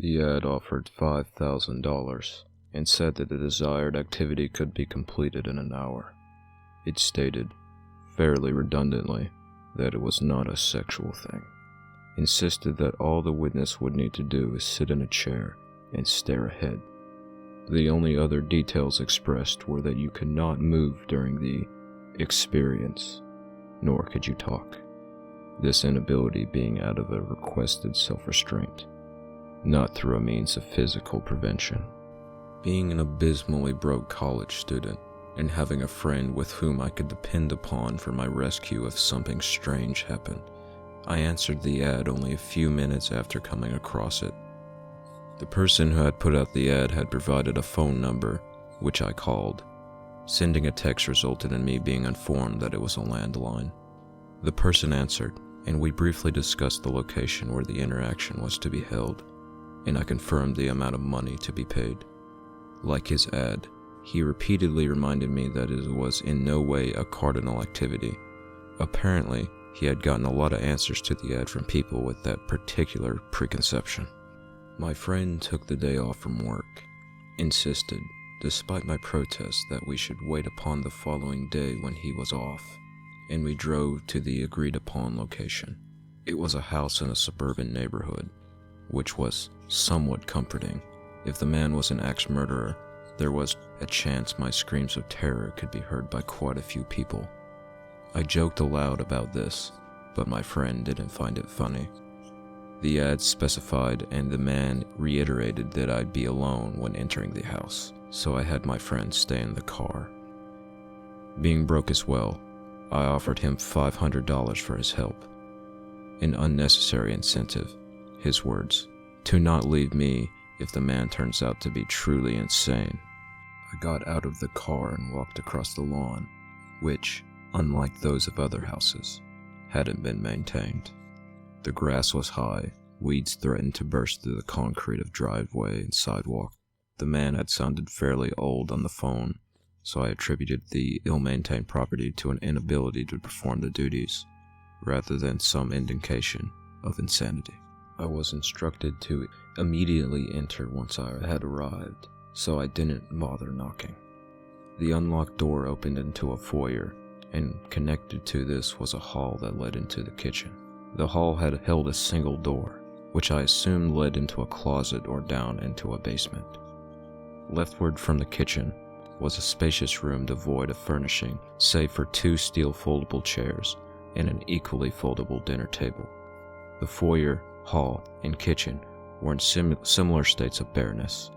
The ad offered $5,000 and said that the desired activity could be completed in an hour. It stated, fairly redundantly, that it was not a sexual thing. Insisted that all the witness would need to do is sit in a chair and stare ahead. The only other details expressed were that you could not move during the experience, nor could you talk. This inability being out of a requested self-restraint, not through a means of physical prevention. Being an abysmally broke college student, and having a friend with whom I could depend upon for my rescue if something strange happened, I answered the ad only a few minutes after coming across it. The person who had put out the ad had provided a phone number, which I called. Sending a text resulted in me being informed that it was a landline. The person answered, and we briefly discussed the location where the interaction was to be held, and I confirmed the amount of money to be paid. Like his ad, he repeatedly reminded me that it was in no way a cardinal activity. Apparently, he had gotten a lot of answers to the ad from people with that particular preconception. My friend took the day off from work, insisted, despite my protest, that we should wait upon the following day when he was off, and we drove to the agreed-upon location. It was a house in a suburban neighborhood, which was somewhat comforting. If the man was an axe-murderer, there was a chance my screams of terror could be heard by quite a few people. I joked aloud about this, but my friend didn't find it funny. The ad specified, and the man reiterated that I'd be alone when entering the house, so I had my friend stay in the car. Being broke as well, I offered him $500 for his help. An unnecessary incentive, his words, to not leave me if the man turns out to be truly insane. I got out of the car and walked across the lawn, which, unlike those of other houses, hadn't been maintained. The grass was high, weeds threatened to burst through the concrete of driveway and sidewalk. The man had sounded fairly old on the phone, so I attributed the ill-maintained property to an inability to perform the duties, rather than some indication of insanity. I was instructed to immediately enter once I had arrived, so I didn't bother knocking. The unlocked door opened into a foyer, and connected to this was a hall that led into the kitchen. The hall had held a single door, which I assumed led into a closet or down into a basement. Leftward from the kitchen was a spacious room devoid of furnishing, save for 2 steel foldable chairs and an equally foldable dinner table. The foyer, hall, and kitchen were in similar states of bareness,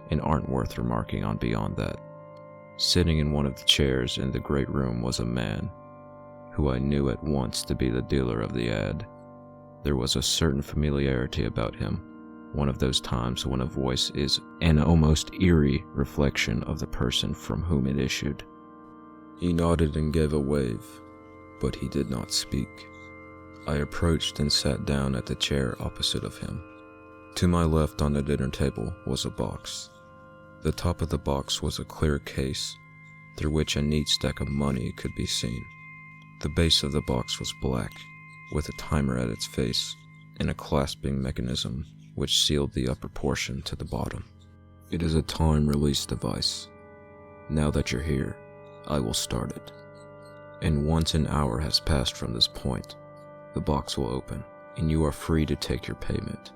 and aren't worth remarking on beyond that. Sitting in one of the chairs in the great room was a man, who I knew at once to be the dealer of the ad. There was a certain familiarity about him, one of those times when a voice is an almost eerie reflection of the person from whom it issued. He nodded and gave a wave, but he did not speak. I approached and sat down at the chair opposite of him. To my left on the dinner table was a box. The top of the box was a clear case, through which a neat stack of money could be seen. The base of the box was black, with a timer at its face, and a clasping mechanism which sealed the upper portion to the bottom. It is a time-release device. Now that you're here, I will start it. And once an hour has passed from this point, the box will open, and you are free to take your payment.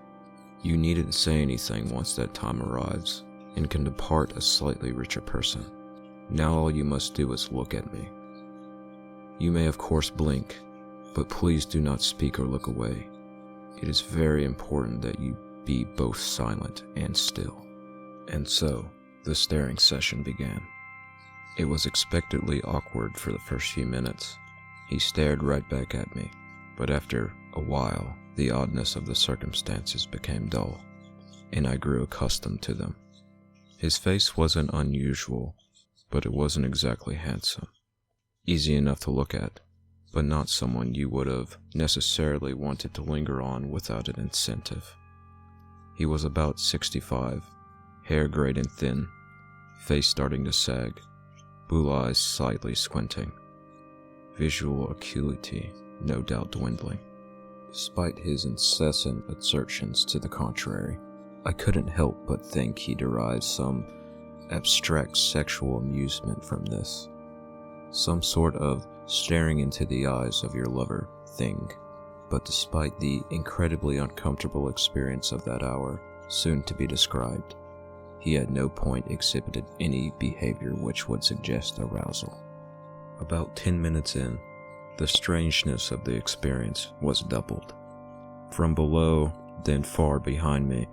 You needn't say anything once that time arrives, and can depart a slightly richer person. Now all you must do is look at me. You may of course blink, but please do not speak or look away. It is very important that you be both silent and still. And so, the staring session began. It was expectedly awkward for the first few minutes. He stared right back at me, but after a while, the oddness of the circumstances became dull, and I grew accustomed to them. His face wasn't unusual, but it wasn't exactly handsome. Easy enough to look at, but not someone you would have necessarily wanted to linger on without an incentive. He was about 65, hair grayed and thin, face starting to sag, blue eyes slightly squinting. Visual acuity no doubt dwindling. Despite his incessant assertions to the contrary, I couldn't help but think he derived some abstract sexual amusement from this. Some sort of staring into the eyes of your lover thing. But despite the incredibly uncomfortable experience of that hour, soon to be described, he at no point exhibited any behavior which would suggest arousal. About 10 minutes in, the strangeness of the experience was doubled. From below, then far behind me,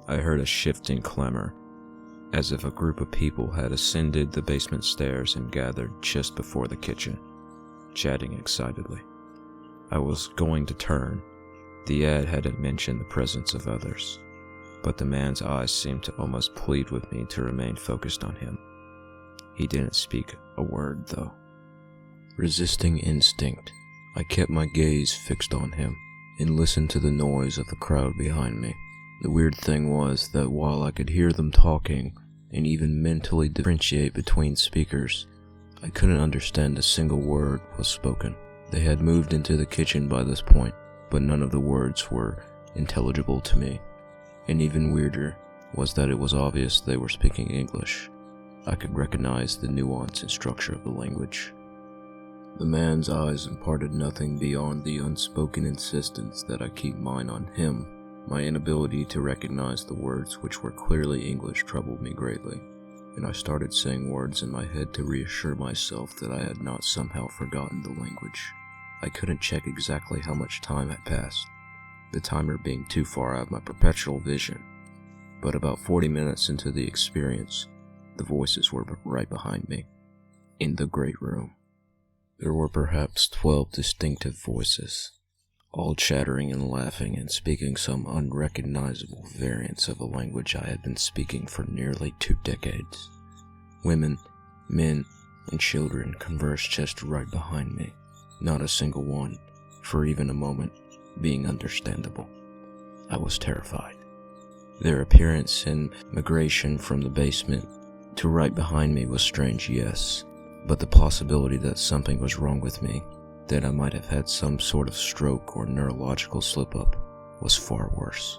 I heard a shifting clamor, as if a group of people had ascended the basement stairs and gathered just before the kitchen, chatting excitedly. I was going to turn. The ad hadn't mentioned the presence of others, but the man's eyes seemed to almost plead with me to remain focused on him. He didn't speak a word, though. Resisting instinct, I kept my gaze fixed on him and listened to the noise of the crowd behind me. The weird thing was that while I could hear them talking and even mentally differentiate between speakers, I couldn't understand a single word was spoken. They had moved into the kitchen by this point, but none of the words were intelligible to me. And even weirder was that it was obvious they were speaking English. I could recognize the nuance and structure of the language. The man's eyes imparted nothing beyond the unspoken insistence that I keep mine on him. My inability to recognize the words which were clearly English troubled me greatly, and I started saying words in my head to reassure myself that I had not somehow forgotten the language. I couldn't check exactly how much time had passed, the timer being too far out of my perpetual vision, but about 40 minutes into the experience, the voices were right behind me, in the great room. There were perhaps 12 distinctive voices, all chattering and laughing and speaking some unrecognizable variants of a language I had been speaking for nearly 2 decades. Women, men, and children conversed just right behind me, not a single one, for even a moment, being understandable. I was terrified. Their appearance and migration from the basement to right behind me was strange, yes, but the possibility that something was wrong with me, that I might have had some sort of stroke or neurological slip-up, was far worse.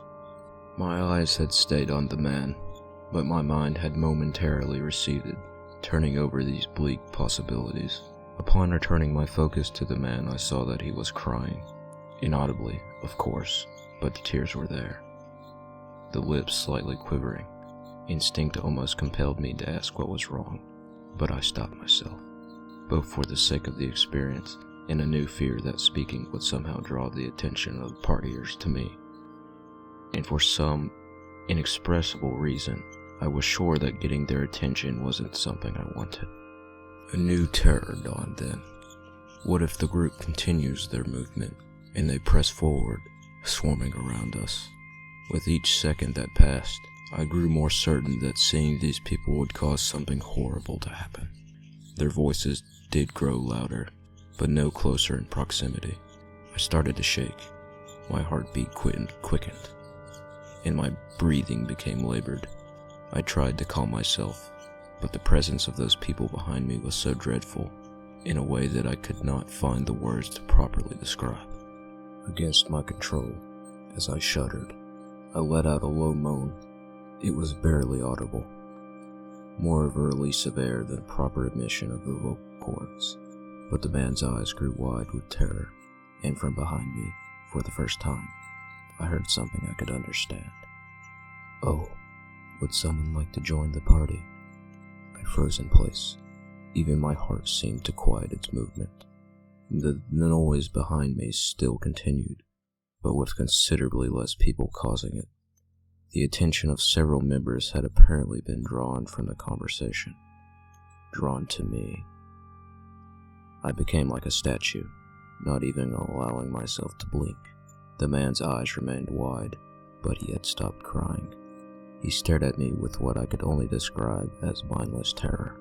My eyes had stayed on the man, but my mind had momentarily receded, turning over these bleak possibilities. Upon returning my focus to the man, I saw that he was crying. Inaudibly, of course, but the tears were there. The lips slightly quivering. Instinct almost compelled me to ask what was wrong, but I stopped myself, both for the sake of the experience and a new fear that speaking would somehow draw the attention of the partiers to me. And for some inexpressible reason, I was sure that getting their attention wasn't something I wanted. A new terror dawned then. What if the group continues their movement, and they press forward, swarming around us? With each second that passed, I grew more certain that seeing these people would cause something horrible to happen. Their voices did grow louder, but no closer in proximity. I started to shake. My heartbeat quickened, and my breathing became labored. I tried to calm myself, but the presence of those people behind me was so dreadful, in a way that I could not find the words to properly describe. Against my control, as I shuddered, I let out a low moan. It was barely audible, more of a release of air than proper emission of the vocal cords. But the man's eyes grew wide with terror, and from behind me, for the first time, I heard something I could understand. "Oh, would someone like to join the party?" I froze in place. Even my heart seemed to quiet its movement. The noise behind me still continued, but with considerably less people causing it. The attention of several members had apparently been drawn from the conversation. Drawn to me. I became like a statue, not even allowing myself to blink. The man's eyes remained wide, but he had stopped crying. He stared at me with what I could only describe as mindless terror.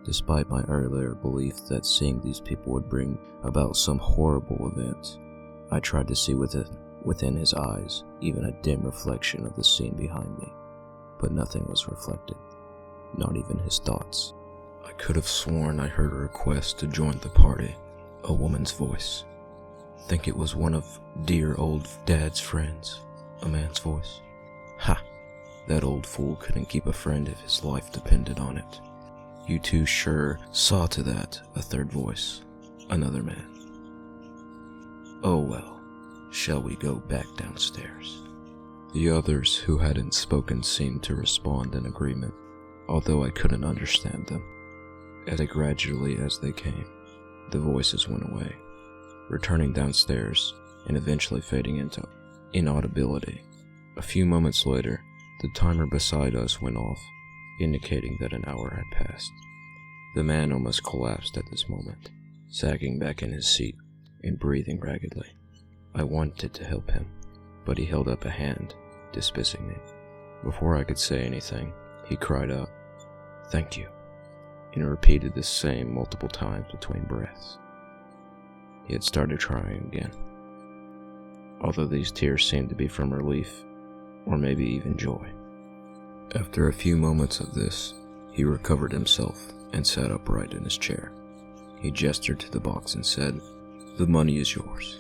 Despite my earlier belief that seeing these people would bring about some horrible event, I tried to see within his eyes even a dim reflection of the scene behind me, but nothing was reflected, not even his thoughts. I could have sworn I heard a request to join the party, a woman's voice. Think it was one of dear old Dad's friends, a man's voice. Ha! That old fool couldn't keep a friend if his life depended on it. You two sure saw to that, a third voice. Another man. Oh well, shall we go back downstairs? The others who hadn't spoken seemed to respond in agreement, although I couldn't understand them. As gradually as they came, the voices went away, returning downstairs and eventually fading into inaudibility. A few moments later, the timer beside us went off, indicating that an hour had passed. The man almost collapsed at this moment, sagging back in his seat and breathing raggedly. I wanted to help him, but he held up a hand, dismissing me. Before I could say anything, he cried out, "Thank you," and repeated the same multiple times between breaths. He had started crying again, although these tears seemed to be from relief, or maybe even joy. After a few moments of this, he recovered himself and sat upright in his chair. He gestured to the box and said, "The money is yours.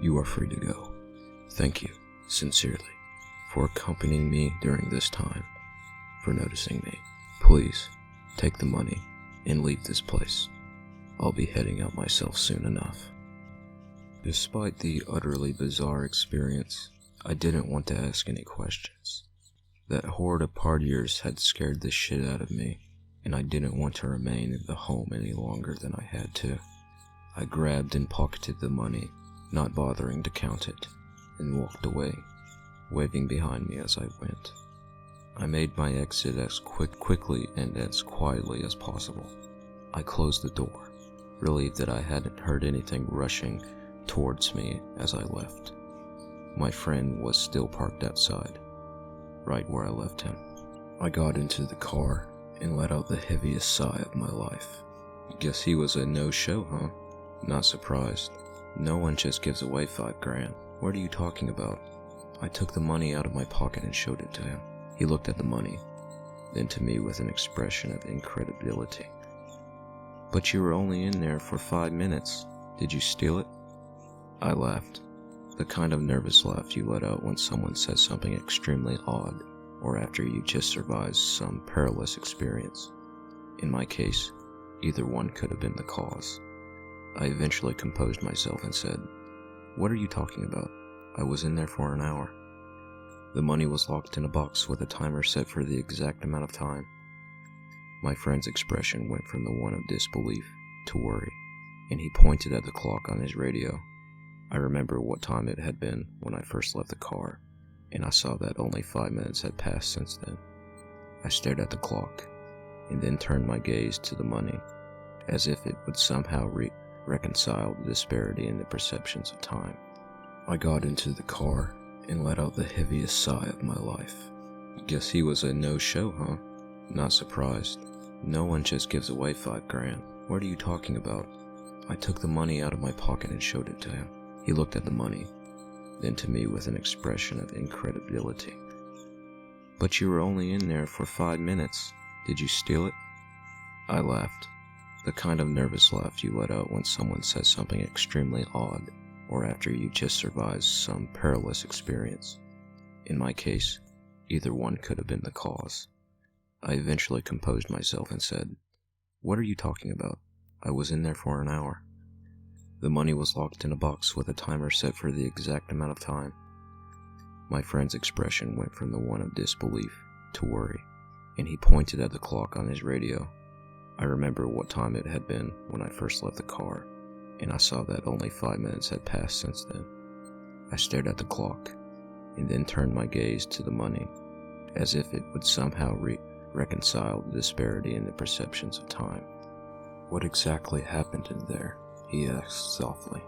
You are free to go. Thank you, sincerely, for accompanying me during this time, for noticing me. Please, take the money and leave this place. I'll be heading out myself soon enough." Despite the utterly bizarre experience, I didn't want to ask any questions. That horde of partiers had scared the shit out of me, and I didn't want to remain in the home any longer than I had to. I grabbed and pocketed the money, not bothering to count it, and walked away, waving behind me as I went. I made my exit as quickly and as quietly as possible. I closed the door, relieved that I hadn't heard anything rushing towards me as I left. My friend was still parked outside, right where I left him. I got into the car and let out the heaviest sigh of my life. Guess he was a no-show, huh? Not surprised. No one just gives away $5,000. What are you talking about? I took the money out of my pocket and showed it to him. He looked at the money, then to me with an expression of incredibility. "But you were only in there for 5 minutes. Did you steal it?" I laughed, the kind of nervous laugh you let out when someone says something extremely odd, or after you just survived some perilous experience. In my case, either one could have been the cause. I eventually composed myself and said, "What are you talking about? I was in there for an hour." The money was locked in a box with a timer set for the exact amount of time. My friend's expression went from the one of disbelief to worry, and he pointed at the clock on his radio. I remember what time it had been when I first left the car, and I saw that only 5 minutes had passed since then. I stared at the clock, and then turned my gaze to the money, as if it would somehow reconcile the disparity in the perceptions of time. I got into the car and let out the heaviest sigh of my life. Guess he was a no-show, huh? Not surprised. No one just gives away $5,000. What are you talking about? I took the money out of my pocket and showed it to him. He looked at the money, then to me with an expression of incredibility. "But you were only in there for 5 minutes. Did you steal it?" I laughed, the kind of nervous laugh you let out when someone says something extremely odd, or after you just survived some perilous experience. In my case, either one could have been the cause. I eventually composed myself and said, "What are you talking about? I was in there for an hour." The money was locked in a box with a timer set for the exact amount of time. My friend's expression went from the one of disbelief to worry, and he pointed at the clock on his radio. I remember what time it had been when I first left the car, and I saw that only 5 minutes had passed since then. I stared at the clock, and then turned my gaze to the money, as if it would somehow reconcile the disparity in the perceptions of time. "What exactly happened in there?" he asked softly,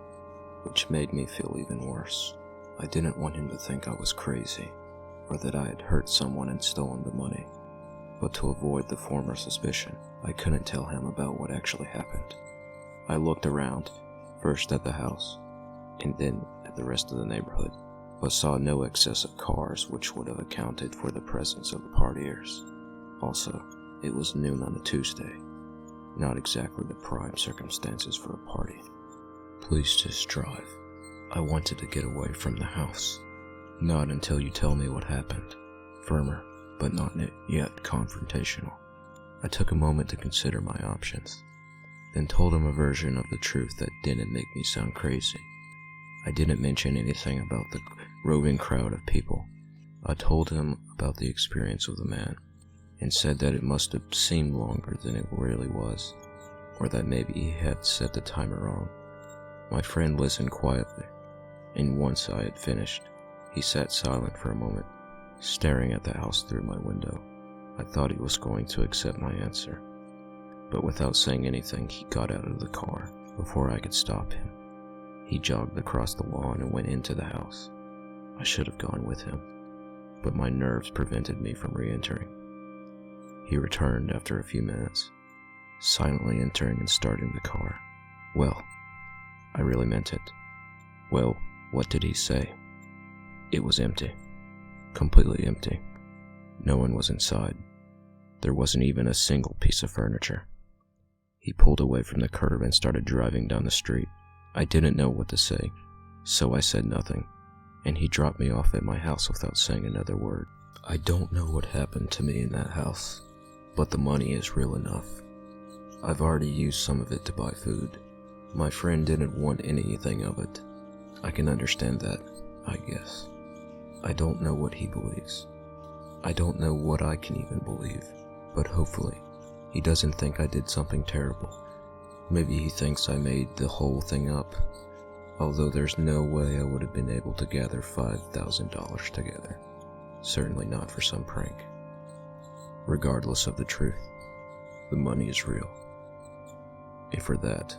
which made me feel even worse. I didn't want him to think I was crazy, or that I had hurt someone and stolen the money, but to avoid the former suspicion, I couldn't tell him about what actually happened. I looked around, first at the house, and then at the rest of the neighborhood, but saw no excess of cars which would have accounted for the presence of the partiers. Also, it was noon on a Tuesday, not exactly the prime circumstances for a party. "Please just drive. I wanted to get away from the house." "Not until you tell me what happened." Firmer, but not yet confrontational. I took a moment to consider my options, then told him a version of the truth that didn't make me sound crazy. I didn't mention anything about the roving crowd of people. I told him about the experience of the man, and said that it must have seemed longer than it really was, or that maybe he had set the timer wrong. My friend listened quietly, and once I had finished, he sat silent for a moment, staring at the house through my window. I thought he was going to accept my answer, but without saying anything, he got out of the car before I could stop him. He jogged across the lawn and went into the house. I should have gone with him, but my nerves prevented me from re-entering. He returned after a few minutes, silently entering and starting the car. Well, I really meant it. Well, what did he say? It was empty. Completely empty. No one was inside. There wasn't even a single piece of furniture. He pulled away from the curb and started driving down the street. I didn't know what to say, so I said nothing, and he dropped me off at my house without saying another word. I don't know what happened to me in that house, but the money is real enough. I've already used some of it to buy food. My friend didn't want anything of it. I can understand that, I guess. I don't know what he believes. I don't know what I can even believe, but hopefully, he doesn't think I did something terrible. Maybe he thinks I made the whole thing up, although there's no way I would have been able to gather $5,000 together. Certainly not for some prank. Regardless of the truth, the money is real, and for that,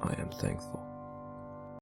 I am thankful.